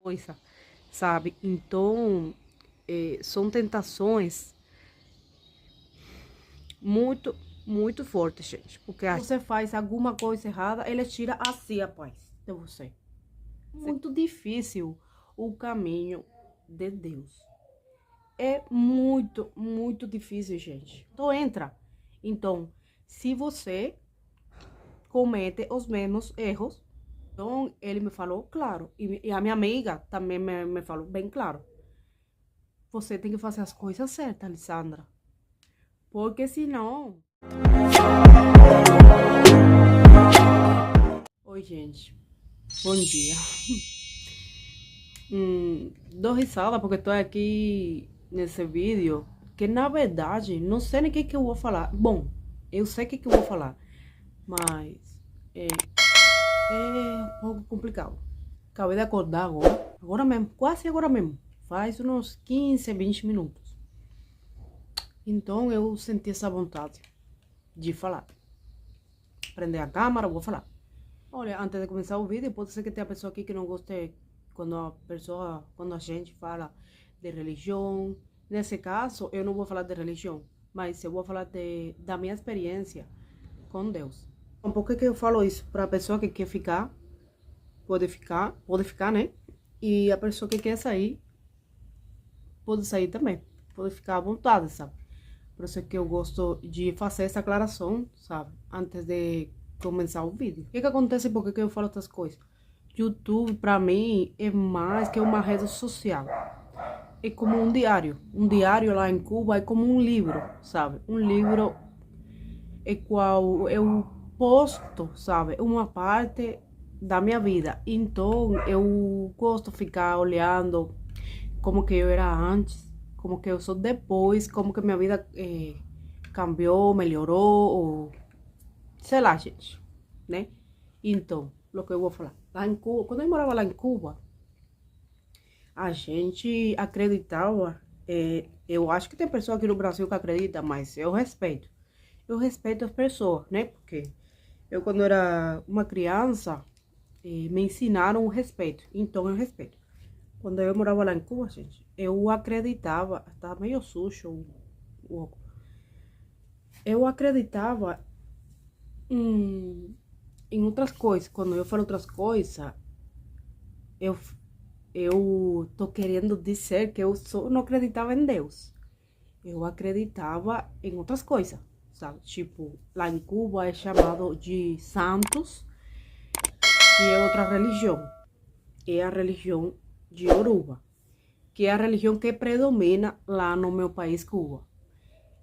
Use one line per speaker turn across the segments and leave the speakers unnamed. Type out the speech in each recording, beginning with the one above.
coisa, sabe? Então, são tentações muito, muito fortes, gente. Porque você faz alguma coisa errada, ele tira assim a paz de você. Muito difícil o caminho de Deus. É muito, muito difícil, gente. Então, entra. Então, se você comete os mesmos erros, então ele me falou claro. E a minha amiga também me falou bem claro. Você tem que fazer as coisas certas, Alessandra. Porque senão. Oi, gente. Bom dia. Dou risada porque estou aqui nesse vídeo. Que na verdade, não sei nem o que eu vou falar. Bom, eu sei o que eu vou falar. Mas é um pouco complicado. Acabei de acordar agora. Agora mesmo, quase agora mesmo. Faz uns 15, 20 minutos. Então eu senti essa vontade de falar. Prender a câmera, vou falar. Olha, antes de começar o vídeo, pode ser que tenha pessoa aqui que não goste quando a gente fala de religião. Nesse caso, eu não vou falar de religião, mas eu vou falar da minha experiência com Deus. Por que eu falo isso? Para a pessoa que quer ficar, pode ficar, né? E a pessoa que quer sair, pode sair também. Pode ficar à vontade, sabe? Por isso que eu gosto de fazer essa aclaração, sabe? Antes de começar o vídeo. O que acontece? Por que eu falo outras coisas? YouTube, pra mim, é mais que uma rede social. É como um diário. Um diário lá em Cuba é como um livro, sabe? Um livro é qual eu posto, sabe? Uma parte da minha vida. Então, eu gosto de ficar olhando como que eu era antes, como que eu sou depois, como que minha vida cambiou, melhorou, ou sei lá, gente, né? Então, o que eu vou falar. Lá em Cuba, quando eu morava lá em Cuba, a gente acreditava, eu acho que tem pessoa aqui no Brasil que acredita, mas eu respeito. Eu respeito as pessoas, né? Porque eu, quando era uma criança, me ensinaram o respeito, então eu respeito. Quando eu morava lá em Cuba, gente, eu acreditava, estava meio sujo o óculos. Eu acreditava em outras coisas. Quando eu falo outras coisas, eu, eu tô querendo dizer que eu só não acreditava em Deus. Eu acreditava em outras coisas, sabe? Tipo, lá em Cuba é chamado de santos, que é outra religião. É a religião de Yoruba, que é a religião que predomina lá no meu país, Cuba.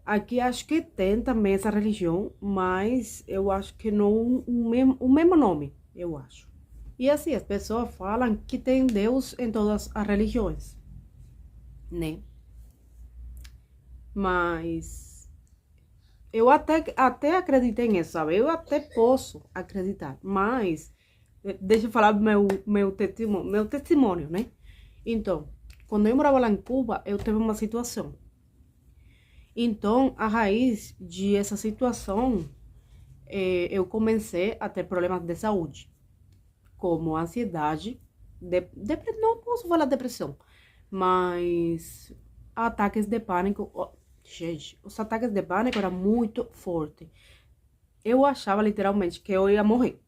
Aqui acho que tem também essa religião, mas eu acho que não o mesmo nome, eu acho. E assim, as pessoas falam que tem Deus em todas as religiões, né? Mas eu até acreditei nisso, sabe? Eu até posso acreditar, mas deixa eu falar do meu testemunho, né? Então, quando eu morava lá em Cuba, eu tive uma situação. Então, a raiz de essa situação, eu comecei a ter problemas de saúde, como ansiedade, não posso falar depressão, mas ataques de pânico. Oh, gente, os ataques de pânico eram muito fortes. Eu achava literalmente que eu ia morrer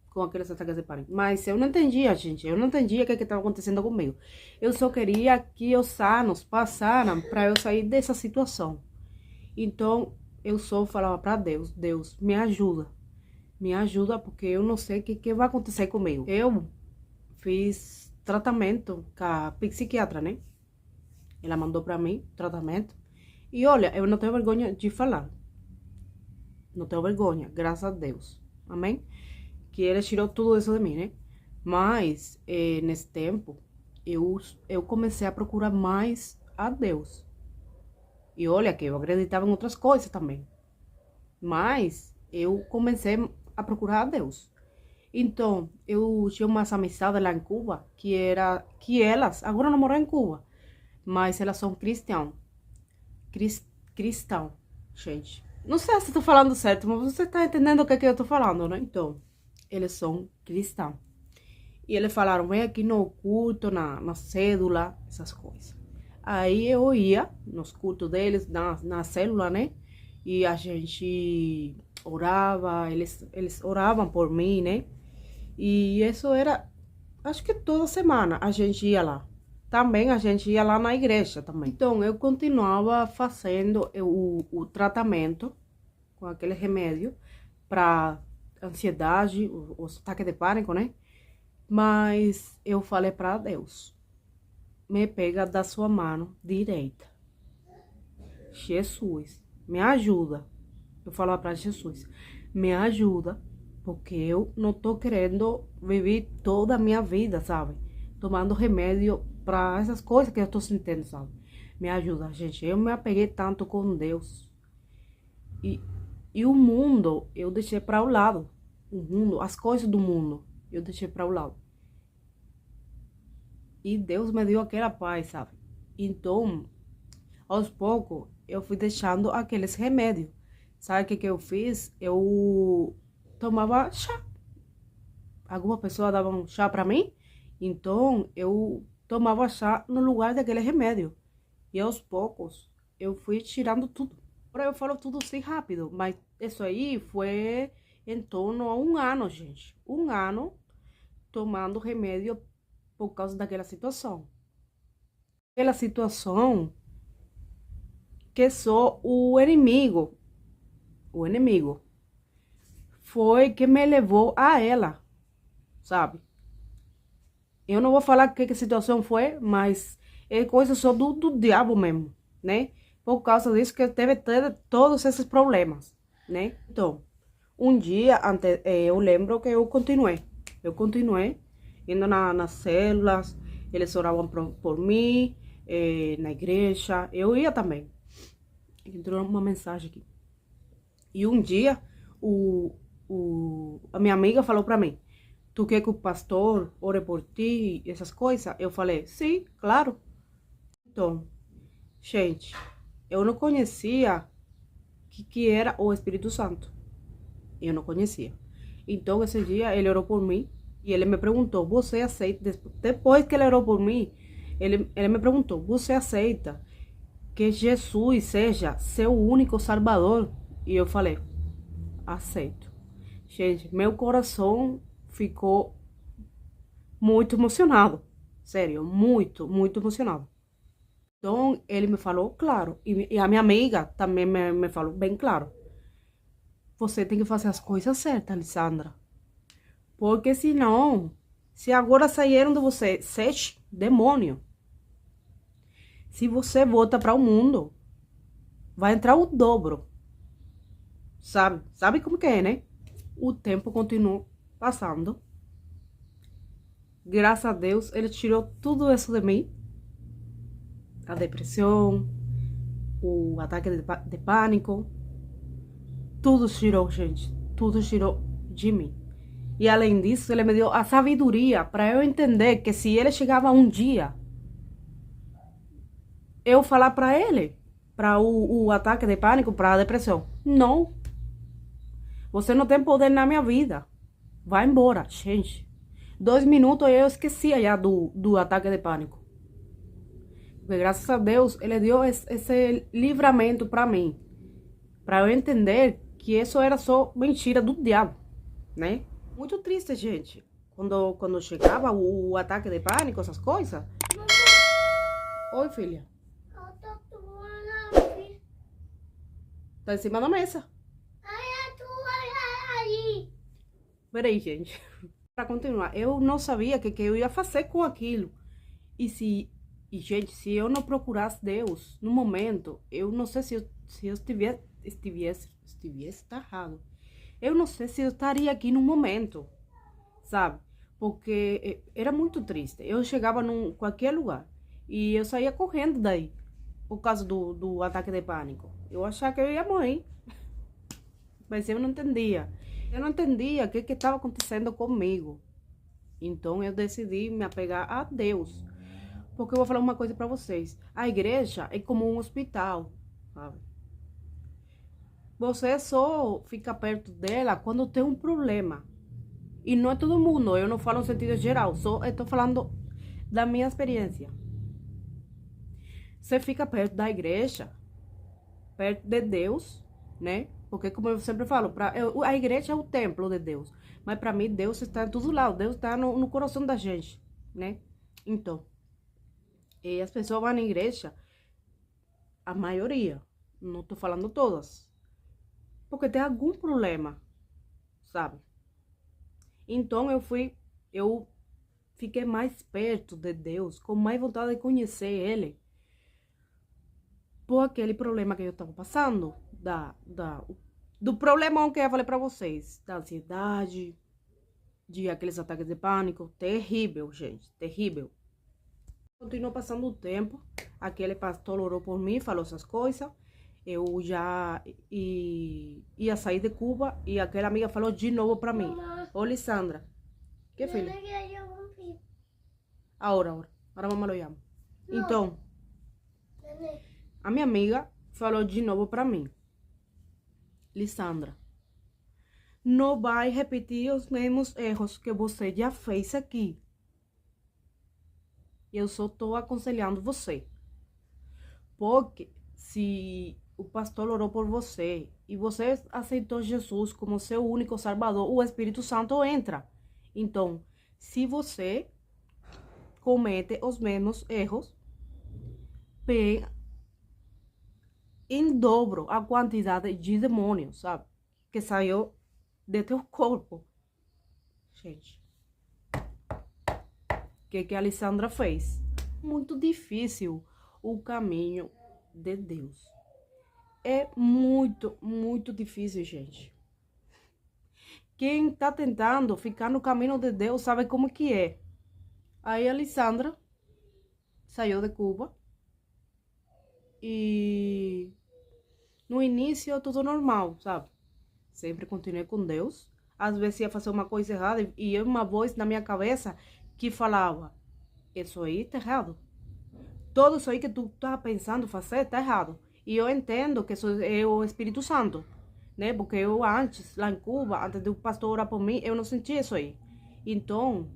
com aqueles ataques de pânico. Mas eu não entendia, gente. Eu não entendia o que estava acontecendo comigo. Eu só queria que os anos passaram para eu sair dessa situação. Então, eu só falava para Deus, Deus, me ajuda, porque eu não sei o que vai acontecer comigo. Eu fiz tratamento com a psiquiatra, né? Ela mandou para mim tratamento. E olha, eu não tenho vergonha de falar. Não tenho vergonha, graças a Deus. Amém? Que ele tirou tudo isso de mim, né? Mas, nesse tempo, eu comecei a procurar mais a Deus. E olha que eu acreditava em outras coisas também. Mas eu comecei a procurar a Deus. Então, eu tinha umas amizades lá em Cuba que elas, agora não moram em Cuba, mas elas são cristãos. Cristão, gente. Não sei se estou falando certo, mas você está entendendo o que eu estou falando, né? Então, eles são cristãos. E eles falaram, vem aqui no culto, na cédula, essas coisas. Aí eu ia nos cultos deles, na célula, né? E a gente orava, eles oravam por mim, né? E isso era, acho que toda semana a gente ia lá. Também a gente ia lá na igreja também. Então eu continuava fazendo o tratamento com aquele remédio para ansiedade, os ataques de pânico, né? Mas eu falei para Deus, me pega da sua mão direita. Jesus, me ajuda. Eu falava para Jesus, me ajuda, porque eu não tô querendo viver toda a minha vida, sabe? Tomando remédio para essas coisas que eu tô sentindo, sabe? Me ajuda, gente. Eu me apeguei tanto com Deus. E o mundo, eu deixei para o lado. O mundo, as coisas do mundo, eu deixei para o lado. E Deus me deu aquela paz, sabe? Então, aos poucos, eu fui deixando aqueles remédios. Sabe o que eu fiz? Eu tomava chá. Alguma pessoa dava um chá para mim, então eu tomava chá no lugar daquele remédio. E aos poucos, eu fui tirando tudo. Agora eu falo tudo assim rápido, mas isso aí foi em torno a 1 ano, gente. 1 ano tomando remédio por causa daquela situação. Aquela situação que só o inimigo, foi que me levou a ela, sabe? Eu não vou falar que situação foi, mas é coisa só do diabo mesmo, né? Por causa disso que teve todos esses problemas, né? Então, um dia, eu lembro que eu continuei. Eu continuei indo nas células, eles oravam por mim, na igreja, eu ia também. Entrou uma mensagem aqui. E um dia, a minha amiga falou pra mim, tu quer que o pastor ore por ti, essas coisas? Eu falei, sim, claro. Então, gente, eu não conhecia que era o Espírito Santo. Eu não conhecia. Então, esse dia, ele orou por mim e ele me perguntou, você aceita? Depois que ele orou por mim, ele me perguntou, você aceita que Jesus seja seu único salvador? E eu falei, aceito. Gente, meu coração ficou muito emocionado. Sério, muito, muito emocionado. Então, ele me falou claro. E a minha amiga também me falou bem claro. Você tem que fazer as coisas certas, Alessandra. Porque senão, se agora saíram de você 7 demônios, se você volta para o mundo, vai entrar o dobro. Sabe como que é, né? O tempo continuou passando. Graças a Deus, ele tirou tudo isso de mim. A depressão, o ataque de pânico. Tudo tirou, gente. Tudo tirou de mim. E além disso, ele me deu a sabedoria para eu entender que se ele chegava um dia, eu falar para ele, para o ataque de pânico, para a depressão. Não. Você não tem poder na minha vida. Vai embora, gente. 2 minutos eu esquecia já do ataque de pânico. Porque graças a Deus, ele deu esse livramento para mim. Para eu entender que isso era só mentira do diabo, né? Muito triste, gente. Quando chegava o ataque de pânico, essas coisas. Oi, filha. Tá em cima da mesa. Peraí, gente. Para continuar, eu não sabia o que eu ia fazer com aquilo. Gente, se eu não procurasse Deus no momento, eu não sei se eu estivesse tá errado. Eu não sei se eu estaria aqui no momento, sabe? Porque era muito triste. Eu chegava em qualquer lugar e eu saía correndo daí, por causa do ataque de pânico. Eu achava que eu ia morrer, mas eu não entendia. Eu não entendia o que estava acontecendo comigo. Então eu decidi me apegar a Deus. Porque eu vou falar uma coisa para vocês. A igreja é como um hospital, sabe? Você só fica perto dela quando tem um problema. E não é todo mundo, eu não falo no sentido geral, só estou falando da minha experiência. Você fica perto da igreja, perto de Deus, né? Porque como eu sempre falo, a igreja é o templo de Deus. Mas para mim, Deus está em todo lado. Deus está no coração da gente, né? Então, e as pessoas vão na igreja, a maioria, não tô falando todas, porque tem algum problema, sabe? Então eu fiquei mais perto de Deus, com mais vontade de conhecer Ele, por aquele problema que eu estava passando, do problemão que eu falei pra vocês, da ansiedade, de aqueles ataques de pânico, terrível, gente, terrível. Continuou passando o tempo, aquele pastor orou por mim, falou essas coisas, eu já ia sair de Cuba e aquela amiga falou de novo pra mim. Ô, Lisandra, que filha? Agora mamãe lo llama. Então, a minha amiga falou de novo pra mim. Lisandra, não vai repetir os mesmos erros que você já fez aqui. Eu só estou aconselhando você. Porque se o pastor orou por você e você aceitou Jesus como seu único salvador, o Espírito Santo entra. Então, se você comete os mesmos erros, pega em dobro a quantidade de demônios, sabe? Que saiu de teu corpo. Gente, o que a Alessandra fez? Muito difícil o caminho de Deus. É muito, muito difícil, gente. Quem tá tentando ficar no caminho de Deus sabe como que é. Aí a Alessandra saiu de Cuba e no início tudo normal, sabe? Sempre continuei com Deus. Às vezes ia fazer uma coisa errada e eu uma voz na minha cabeça que falava, isso aí tá errado. Tudo isso aí que tu tá pensando fazer tá errado. E eu entendo que isso é o Espírito Santo, né? Porque eu antes, lá em Cuba, antes do pastor orar por mim, eu não sentia isso aí. Então,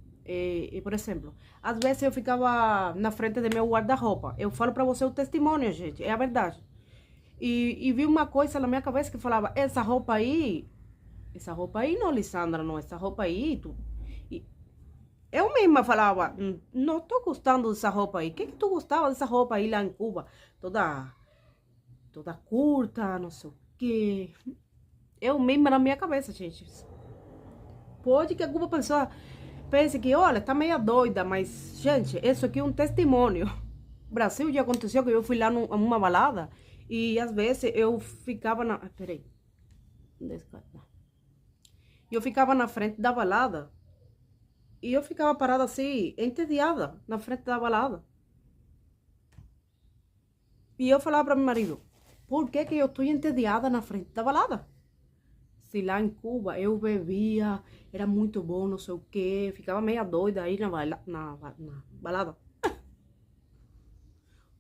por exemplo, às vezes eu ficava na frente do meu guarda-roupa. Eu falo pra você o testemunho, gente, é a verdade. E vi uma coisa na minha cabeça que falava, essa roupa aí não, Lisandra, não, essa roupa aí, eu mesma falava, não tô gostando dessa roupa aí. Que tu gostava dessa roupa aí lá em Cuba? Toda curta, não sei o quê. Eu mesma na minha cabeça, gente. Pode que alguma pessoa pense que, olha, tá meio doida, mas, gente, isso aqui é um testemunho. No Brasil já aconteceu que eu fui lá numa balada e às vezes eu ficava na... Peraí. Eu ficava na frente da balada e eu ficava parada assim, entediada, na frente da balada. E eu falava para meu marido, por que que eu estou entediada na frente da balada? Se lá em Cuba eu bebia, era muito bom, não sei o quê, ficava meia doida aí na balada.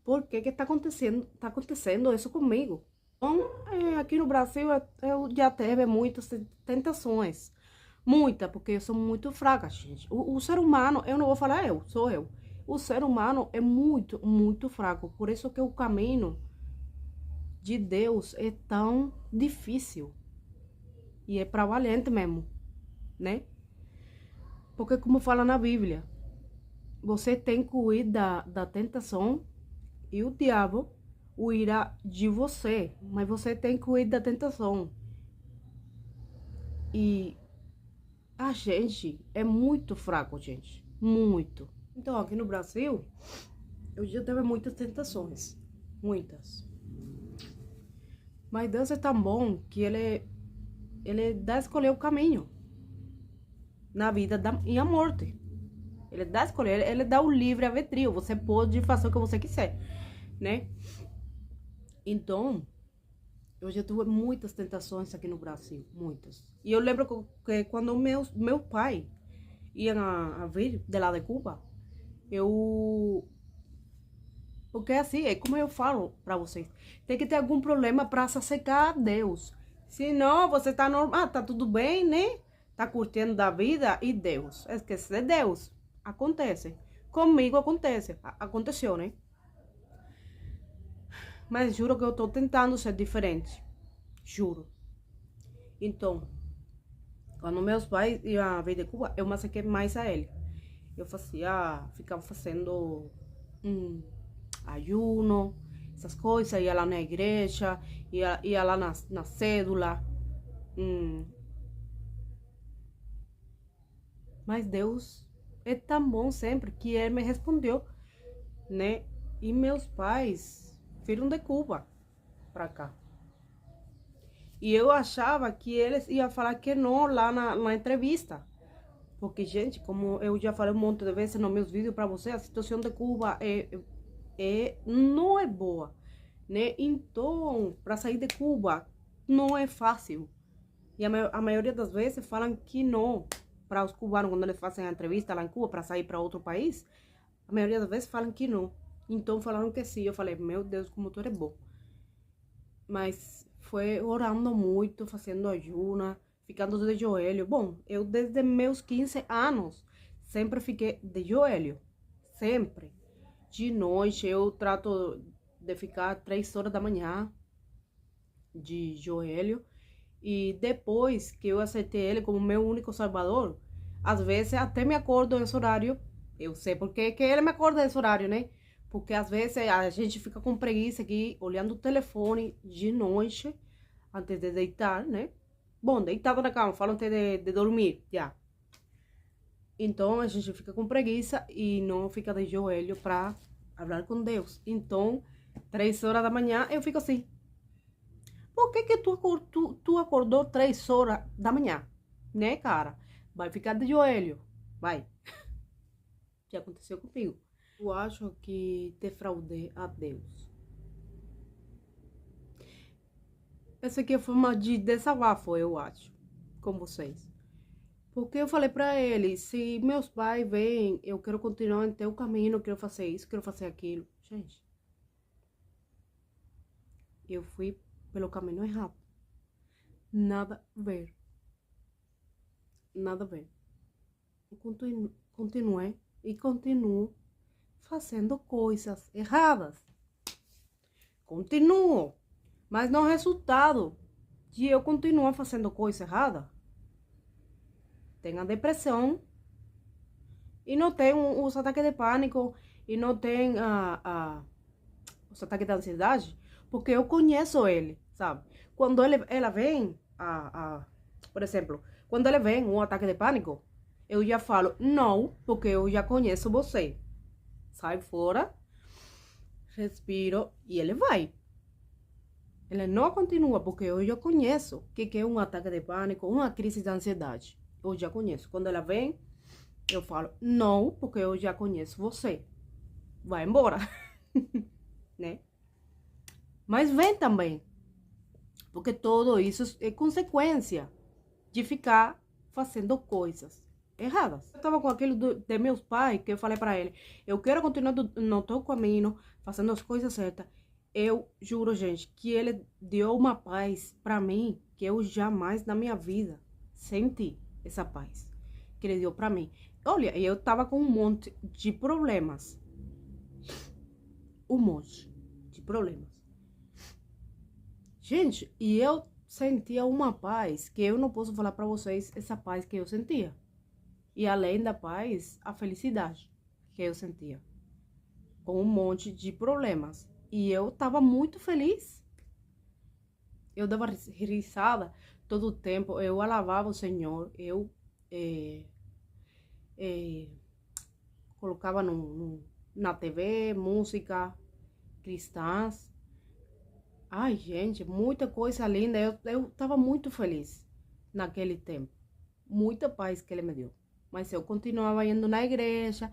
Por que que tá acontecendo isso comigo? Então, aqui no Brasil eu já teve muitas tentações. Muita, porque eu sou muito fraca, gente. O ser humano, eu não vou falar sou eu. O ser humano é muito, muito fraco. Por isso que o caminho de Deus é tão difícil. E é para valente mesmo, né? Porque como fala na Bíblia, você tem que huir da tentação e o diabo huirá de você. Mas você tem que huir da tentação. E a gente é muito fraco, gente. Muito. Então, aqui no Brasil, eu já tive muitas tentações. Muitas. Mas Deus é tão bom que Ele dá a escolher o caminho. Na vida e a morte. Ele dá a escolher, Ele dá o livre arbítrio. Você pode fazer o que você quiser, né? Então, eu já tive muitas tentações aqui no Brasil, muitas. E eu lembro que quando meu pai ia a vir de lá de Cuba, porque assim, é como eu falo pra vocês, tem que ter algum problema pra se acercar a Deus. Se não, você tá normal, tá tudo bem, né? tá curtindo da vida e Deus. Esquece de Deus. Acontece. Comigo acontece. Aconteceu, né? Mas juro que eu tô tentando ser diferente. Juro. Então, quando meus pais iam vir de Cuba, eu me acerquei mais a ele. Eu ficava fazendo ayuno, essas coisas, ia lá na igreja, ia lá na cédula. Mas Deus é tão bom sempre que Ele me respondeu, né? E meus pais viram de Cuba pra cá. E eu achava que eles iam falar que não lá na entrevista. Porque, gente, como eu já falei um monte de vezes nos meus vídeos pra você, a situação de Cuba não é boa, né? Então, para sair de Cuba não é fácil. E a maioria das vezes falam que não. Para os cubanos, quando eles fazem a entrevista lá em Cuba para sair para outro país, a maioria das vezes falam que não. Então falaram que sim. Eu falei, meu Deus, como tu é bom. Mas foi orando muito, fazendo ayuna, ficando de joelho. Bom, eu desde meus 15 anos sempre fiquei de joelho. Sempre. De noite eu trato de ficar 3 horas da manhã de joelho. E depois que eu aceitei ele como meu único salvador, às vezes até me acordo nesse horário. Eu sei porque que ele me acorda nesse horário, né? Porque às vezes a gente fica com preguiça aqui, olhando o telefone de noite, antes de deitar, né? Bom, deitado na cama, falo antes de dormir, já. Então a gente fica com preguiça e não fica de joelho para falar com Deus. Então, 3 horas da manhã eu fico assim. Por que tu acordou 3 horas da manhã? Né, cara? Vai ficar de joelho. Vai. Já aconteceu comigo. Eu acho que defraudei a Deus. Essa aqui é a forma de desabafo, eu acho, com vocês. Porque eu falei pra ele, se meus pais vêm, eu quero continuar em teu caminho, eu quero fazer isso, quero fazer aquilo. Gente, eu fui pelo caminho errado. Nada a ver. Nada a ver. Eu continuei e continuo fazendo coisas erradas. Continuo. Mas no resultado de eu continuar fazendo coisa errada, tem a depressão e não tem os ataques de pânico e não tem os ataques de ansiedade, porque eu conheço ele, sabe? Quando ela vem, por exemplo, quando ele vem um ataque de pânico, eu já falo, não, porque eu já conheço você. Sai fora, respiro e ele vai. Ele não continua, porque eu já conheço o que é um ataque de pânico, uma crise de ansiedade. Eu já conheço. Quando ela vem, eu falo, não, porque eu já conheço você. Vai embora. Né? Mas vem também. Porque tudo isso é consequência de ficar fazendo coisas erradas. Eu tava com aquilo de meus pais, que eu falei pra ele, eu quero continuar no teu caminho, fazendo as coisas certas. Eu juro, gente, que ele deu uma paz pra mim que eu jamais na minha vida senti essa paz que ele deu pra mim. Olha, eu tava com um monte de problemas. Um monte de problemas. Gente, e eu sentia uma paz que eu não posso falar pra vocês essa paz que eu sentia. E além da paz, a felicidade que eu sentia. Com um monte de problemas. E eu tava muito feliz. Eu dava risada todo o tempo. Eu alabava o Senhor. Eu colocava na TV música cristãs. Ai, gente, muita coisa linda. Eu tava muito feliz naquele tempo. Muita paz que ele me deu. Mas eu continuava indo na igreja.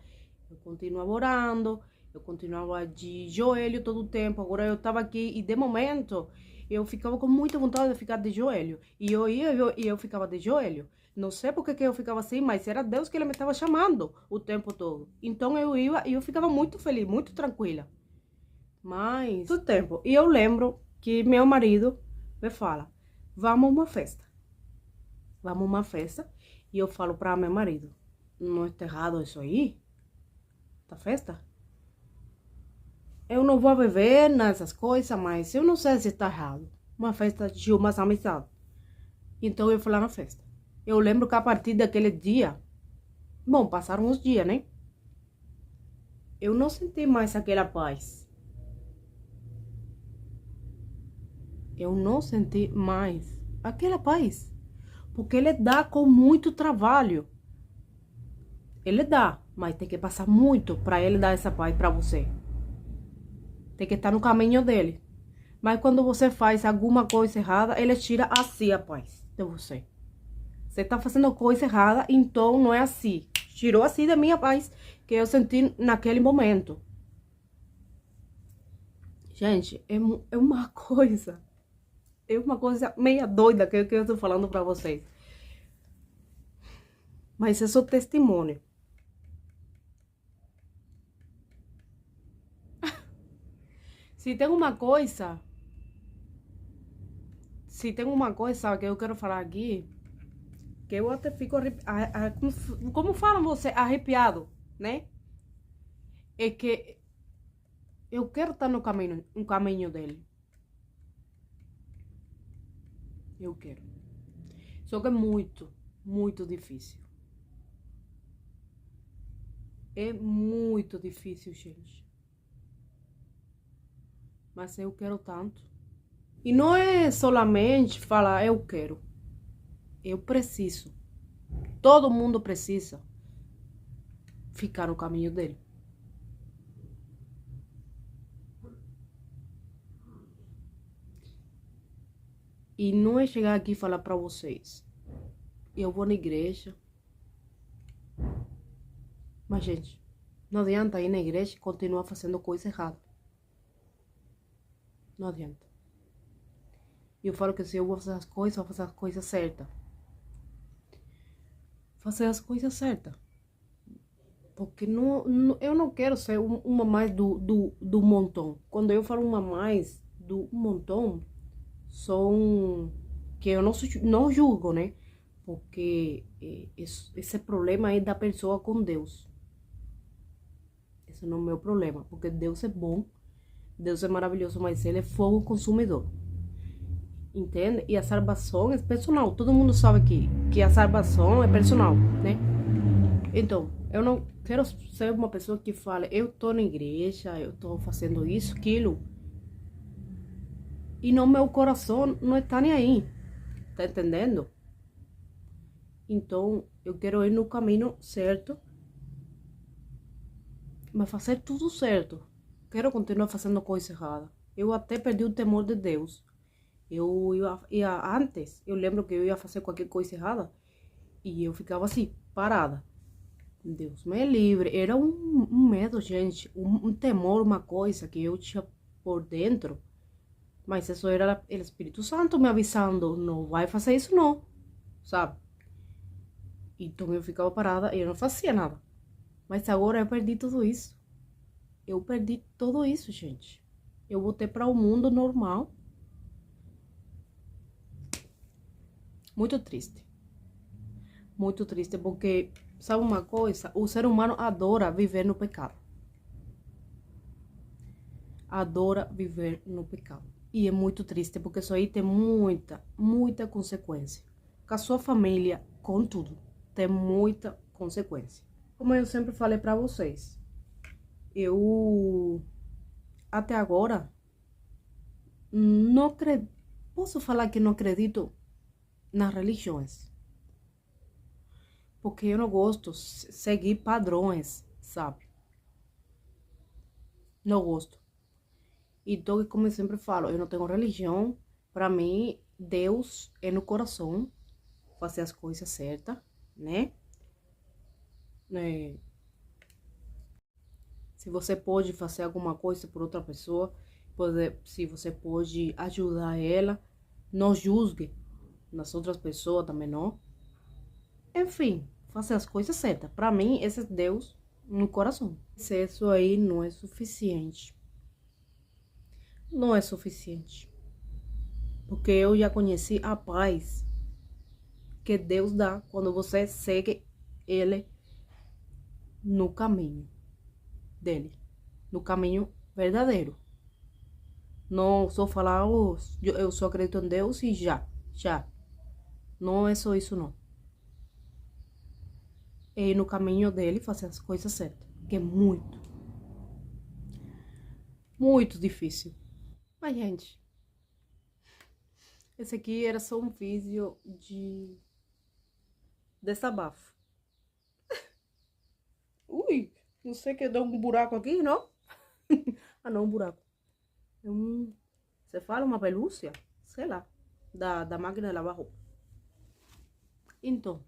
Eu continuava orando. Eu continuava de joelho todo o tempo. Agora eu tava aqui e de momento eu ficava com muita vontade de ficar de joelho. E eu ia e eu ficava de joelho. Não sei por que eu ficava assim, mas era Deus que ele me estava chamando o tempo todo. Então eu ia e eu ficava muito feliz, muito tranquila. Mas todo tempo. E eu lembro que meu marido me fala, vamos a uma festa. Vamos a uma festa. E eu falo para meu marido, não está errado isso aí? Esta festa? Eu não vou beber nessas coisas, mas eu não sei se está errado. Uma festa de umas amizades. Então eu fui lá na festa. Eu lembro que a partir daquele dia, bom, passaram uns dias, né? Eu não senti mais aquela paz. Eu não senti mais aquela paz. Porque ele dá com muito trabalho. Ele dá, mas tem que passar muito para ele dar essa paz para você. Tem que estar no caminho dele. Mas quando você faz alguma coisa errada, ele tira assim a paz de você. Você tá fazendo coisa errada, então não é assim. Tirou assim da minha paz que eu senti naquele momento. Gente, é uma coisa. É uma coisa meia doida que eu tô falando pra vocês. Mas é só testemunho. Se tem uma coisa... Se tem uma coisa que eu quero falar aqui... Que eu até fico... Como falam você? Arrepiado, né? É que... Eu quero estar no caminho dele. Eu quero. Só que é muito difícil. É muito difícil, gente. Mas eu quero tanto. E não é solamente falar eu quero. Eu preciso. Todo mundo precisa ficar no caminho dele. E não é chegar aqui e falar pra vocês. Eu vou na igreja. Mas, gente, não adianta ir na igreja e continuar fazendo coisa errada. Não adianta. Eu falo que se eu vou fazer as coisas, eu vou fazer as coisas certas. Fazer as coisas certas. Porque eu não quero ser uma mais do montão. Quando eu falo uma mais do montão, são que eu não julgo, né? Porque esse problema aí da pessoa com Deus. Esse não é o meu problema, porque Deus é bom, Deus é maravilhoso, mas Ele é fogo consumidor. Entende? E a salvação é personal. Todo mundo sabe que a salvação é personal, né? Então, eu não quero ser uma pessoa que fala, eu tô na igreja, eu tô fazendo isso, aquilo. E no meu coração não está nem aí. Tá entendendo? Então, eu quero ir no caminho certo. Mas fazer tudo certo. Quero continuar fazendo coisa errada. Eu até perdi o temor de Deus. Eu ia antes, eu lembro que eu ia fazer qualquer coisa errada. E eu ficava assim, parada. Deus me livre. Era um medo, gente. Um temor, uma coisa que eu tinha por dentro. Mas isso era o Espírito Santo me avisando, não vai fazer isso não, sabe? Então eu ficava parada e eu não fazia nada. Mas agora eu perdi tudo isso. Eu perdi tudo isso, gente. Eu voltei para o mundo normal. Muito triste. Muito triste, porque, sabe uma coisa? O ser humano adora viver no pecado. Adora viver no pecado. E é muito triste, porque isso aí tem muita consequência. Com a sua família, com tudo, tem muita consequência. Como eu sempre falei pra vocês, eu até agora não acredito, posso falar que não acredito nas religiões. Porque eu não gosto de seguir padrões, sabe? Não gosto. Então, como eu sempre falo, eu não tenho religião. Para mim, Deus é no coração. Fazer as coisas certas, né? Se você pode fazer alguma coisa por outra pessoa, se você pode ajudar ela, não julgue nas outras pessoas também, não. Enfim, fazer as coisas certas. Para mim, esse é Deus no coração. Isso aí não é suficiente. Não é suficiente. Porque eu já conheci a paz que Deus dá quando você segue Ele no caminho dele, no caminho verdadeiro. Não só falar, oh, eu só acredito em Deus e já. Não é só isso, não. É ir no caminho dele e fazer as coisas certas, que é muito difícil. Mas, gente, esse aqui era só um vídeo de desabafo. Ui, não sei que deu um buraco aqui, não? Ah, não, um buraco. Você fala uma pelúcia? Sei lá, da máquina de lavar roupa. Então,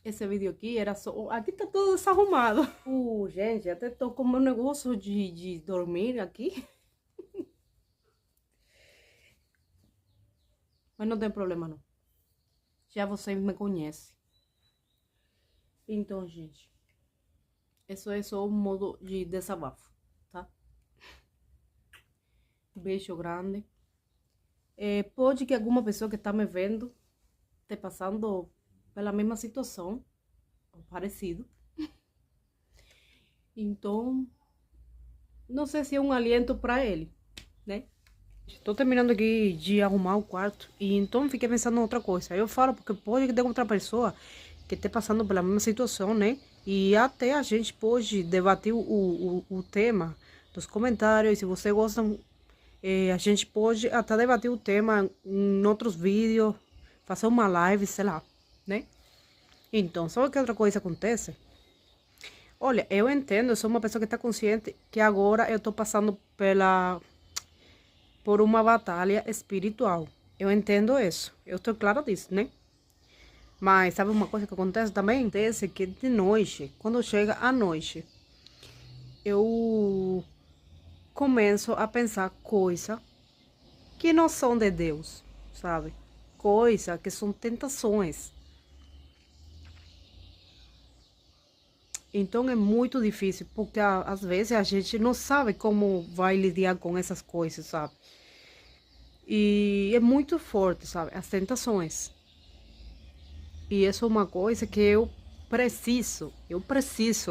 esse vídeo aqui era só... Aqui tá tudo desarrumado. Gente, até tô com meu negócio de dormir aqui. Mas não tem problema, não. Já vocês me conhecem. Então, gente, isso é só um modo de desabafo, tá? Beijo grande. Pode que alguma pessoa que tá me vendo esteja passando pela mesma situação, ou parecido. Então, não sei se é um aliento para ele, né? Estou terminando aqui de arrumar o quarto e então fiquei pensando em outra coisa. Eu falo porque pode ter outra pessoa que esteja passando pela mesma situação, né? E até a gente pode debater o tema dos comentários. Se você gosta, a gente pode até debater o tema em outros vídeos, fazer uma live, sei lá, né? Então, sabe que outra coisa acontece? Olha, eu entendo, eu sou uma pessoa que está consciente que agora eu estou passando por uma batalha espiritual. Eu entendo isso, eu estou clara disso, né? Mas sabe uma coisa que acontece também? Acontece que de noite, quando chega a noite, eu começo a pensar coisas que não são de Deus, sabe? Coisas que são tentações. Então é muito difícil, porque às vezes a gente não sabe como vai lidar com essas coisas, sabe? E é muito forte, sabe? As tentações. E isso é uma coisa que eu preciso,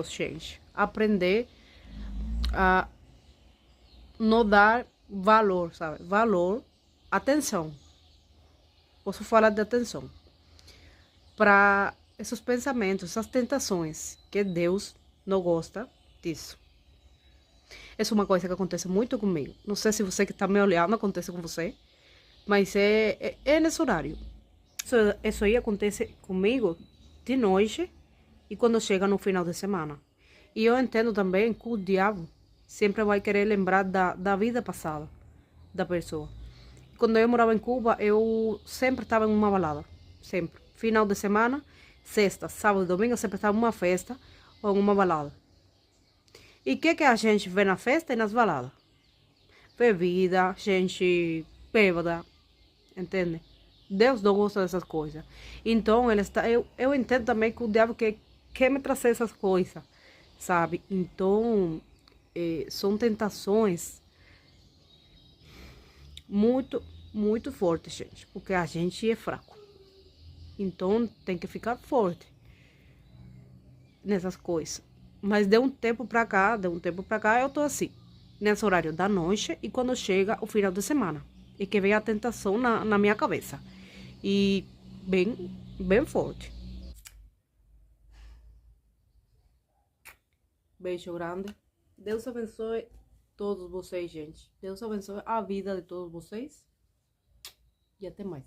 gente, aprender a não dar valor, sabe? Valor, atenção. Posso falar de atenção para esses pensamentos, essas tentações, que Deus não gosta disso. Essa é uma coisa que acontece muito comigo. Não sei se você que está me olhando acontece com você, mas é nesse horário. Isso aí acontece comigo de noite e quando chega no final de semana. E eu entendo também que o diabo sempre vai querer lembrar da vida passada da pessoa. Quando eu morava em Cuba, eu sempre estava em uma balada. Sempre. Final de semana, sexta, sábado e domingo, eu sempre estava em uma festa ou em uma balada. E o que a gente vê na festa e nas baladas? Bebida, gente bêbada, entende? Deus não gosta dessas coisas. Então, eu entendo também que o diabo quer me trazer essas coisas, sabe? Então, são tentações muito fortes, gente. Porque a gente é fraco. Então, tem que ficar forte nessas coisas. Mas de um tempo pra cá, eu tô assim. Nesse horário da noite e quando chega o final de semana. E que vem a tentação na minha cabeça. E bem forte. Beijo grande. Deus abençoe todos vocês, gente. Deus abençoe a vida de todos vocês. E até mais.